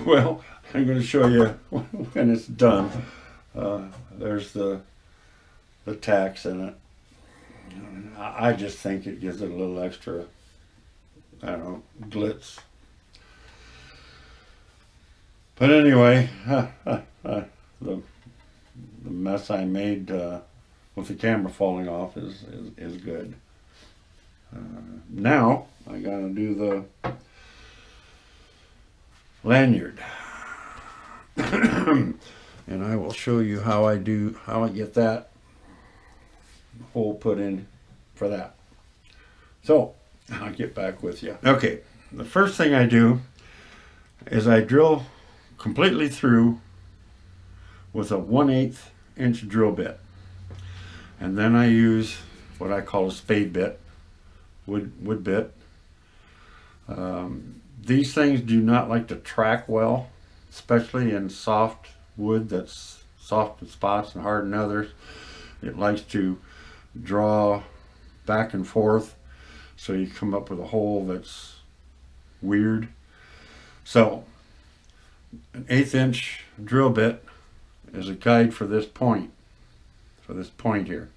Well, I'm going to show you when it's done. There's the tacks in it. I just think it gives it a little extra, I don't know, glitz. But anyway, the mess I made with the camera falling off is good. Now I gotta do the lanyard. And I will show you how I get that hole put in for that. So I'll get back with you. Okay, the first thing I do is I drill completely through with a 1/8 inch drill bit, and then I use what I call a spade bit, wood bit. These things do not like to track well, especially in soft wood that's soft in spots and hard in others. It likes to draw back and forth, so you come up with a hole that's weird. So an 1/8 inch drill bit is a guide for this point here.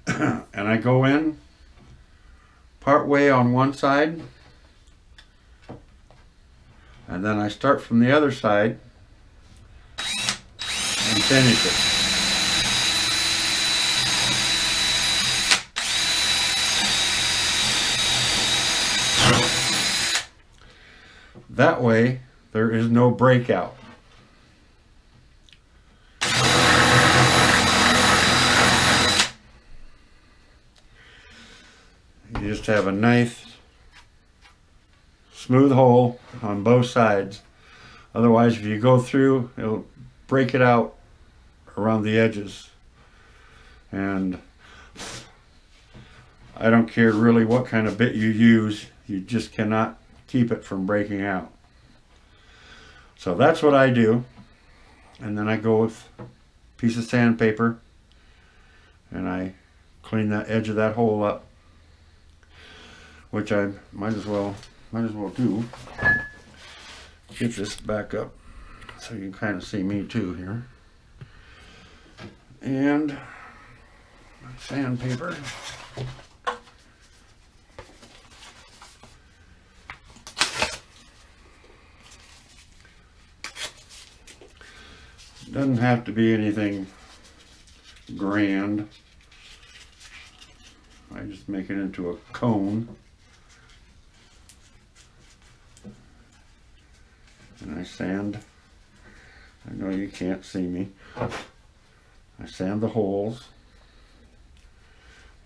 And I go in part way on one side, and then I start from the other side and finish it. That way there is no breakout. You just have a nice smooth hole on both sides. Otherwise, if you go through, it'll break it out around the edges. And I don't care really what kind of bit you use, you just cannot keep it from breaking out. So that's what I do. And then I go with a piece of sandpaper and I clean that edge of that hole up, which I might as well do. Get this back up so you can kind of see me too here. And sandpaper. Doesn't have to be anything grand. I just make it into a cone. And I sand. I know you can't see me. I sand the holes.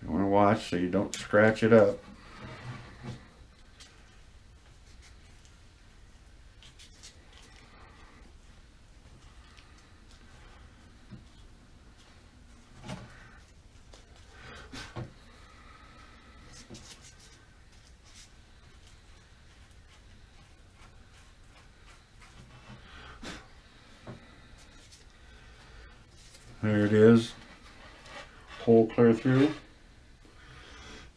You want to watch so you don't scratch it up. There it is, hole clear through.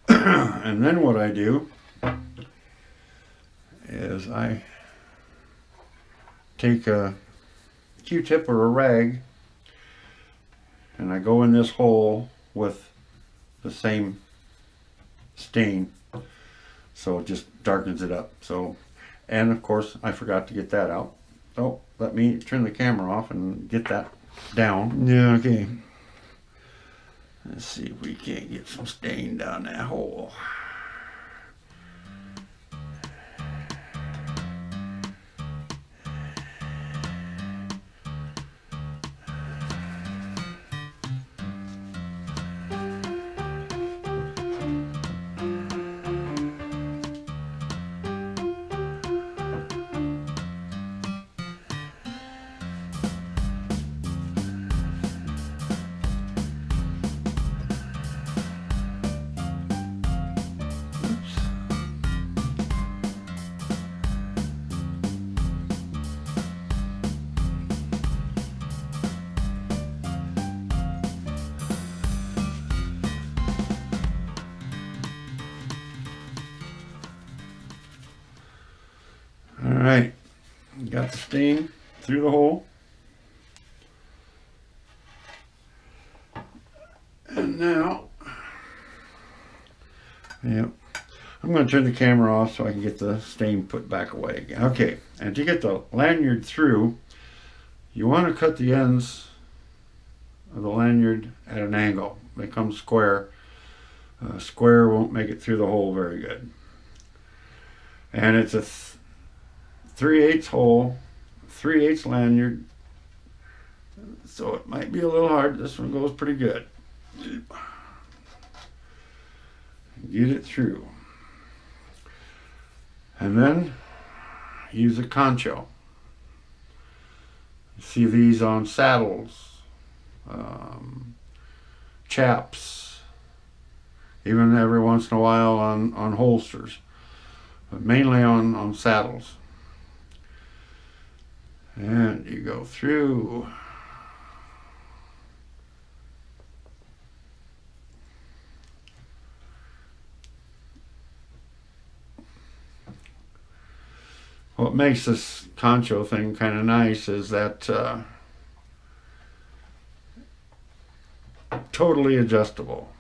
And then what I do is I take a Q-tip or a rag and I go in this hole with the same stain, so it just darkens it up. So, and of course I forgot to get that out, so let me turn the camera off and get that down. Yeah, okay. Let's see if we can't get some stain down that hole. Got the stain through the hole. And now, yeah, I'm going to turn the camera off so I can get the stain put back away again. Okay, and to get the lanyard through, you want to cut the ends of the lanyard at an angle. They come square. Square won't make it through the hole very good. And it's a 3/8 hole, 3/8 lanyard, so it might be a little hard. This one goes pretty good. Get it through. And then use a concho. You see these on saddles, chaps, even every once in a while on holsters, but mainly on saddles. And you go through. What makes this concho thing kind of nice is that totally adjustable.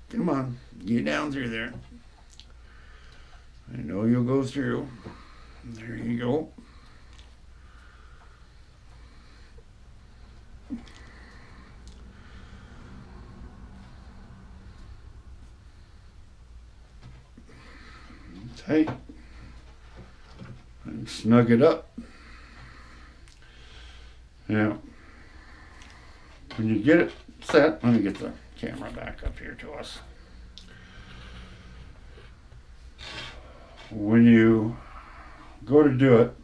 Come on, get down through there. I know you'll go through. There you go. Tight. And snug it up. Now, when you get it set, let me get the camera back up here to us. When you go to do it,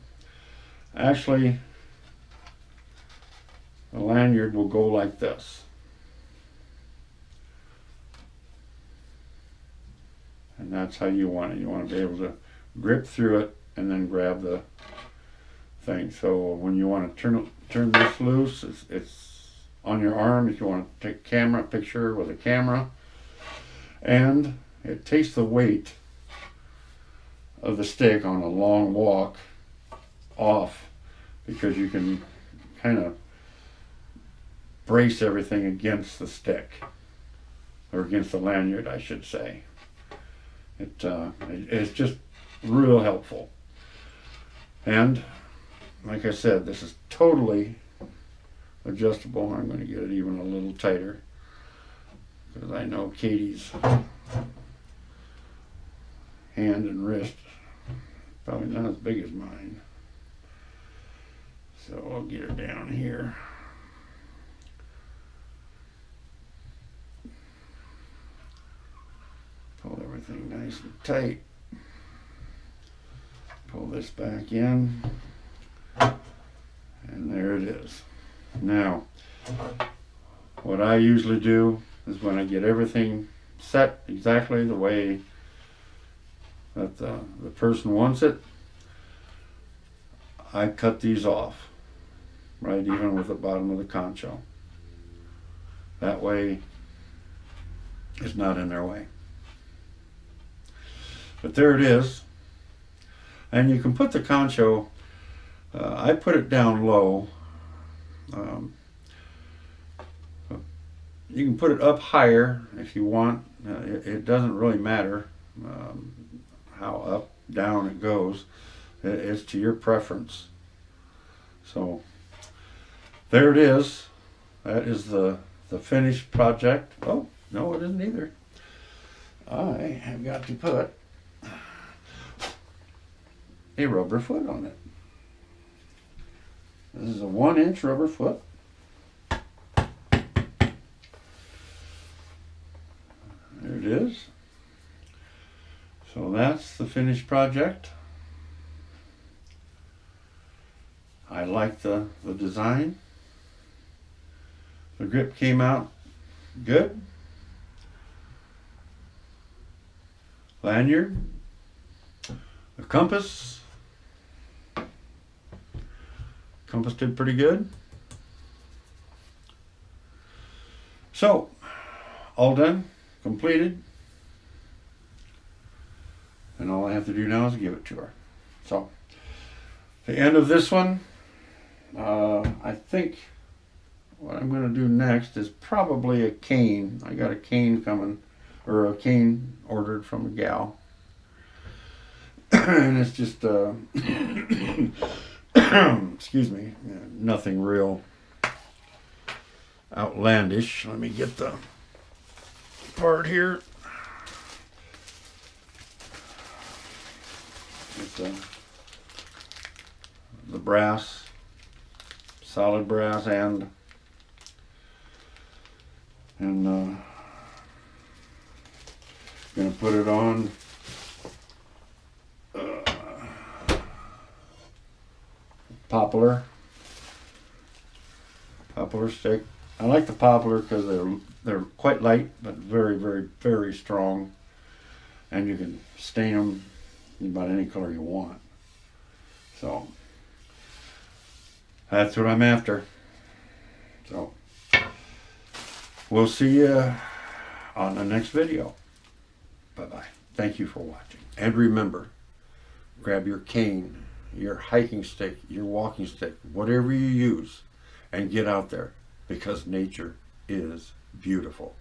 actually the lanyard will go like this. And that's how you want it. You want to be able to grip through it and then grab the thing. So when you want to turn this loose, it's on your arm if you want to take a picture with a camera. And it takes the weight of the stick on a long walk off, because you can kind of brace everything against the stick, or against the lanyard, I should say. It's just real helpful. And like I said, this is totally adjustable. I'm going to get it even a little tighter, because I know Katie's hand and wrist probably not as big as mine. So I'll get her down here. Pull everything nice and tight. Pull this back in. And there it is. Now, what I usually do is when I get everything set exactly the way that the person wants it, I cut these off, right, even with the bottom of the concho. That way it's not in their way. But there it is. And you can put the concho, I put it down low. You can put it up higher if you want. It doesn't really matter how up, down it goes. It's to your preference. So there it is. That is the finished project. Oh, no, it isn't either. I have got to put a rubber foot on it. This is a 1-inch rubber foot. There it is. So that's the finished project. I like the design. The grip came out good. Lanyard. The compass. Compass did pretty good. So, all done, completed. And all I have to do now is give it to her. So, the end of this one, I think what I'm going to do next is probably a cane. I got a cane coming, or a cane ordered from a gal. And it's just, excuse me, nothing real outlandish. Let me get the part here. It's the brass, solid brass and gonna put it on poplar stick. I like the poplar because they're quite light but very, very, very strong, and you can stain them about any color you want. So that's what I'm after. So we'll see you on the next video. Bye-bye. Thank you for watching. And remember, grab your cane, your hiking stick, your walking stick, whatever you use, and get out there, because nature is beautiful.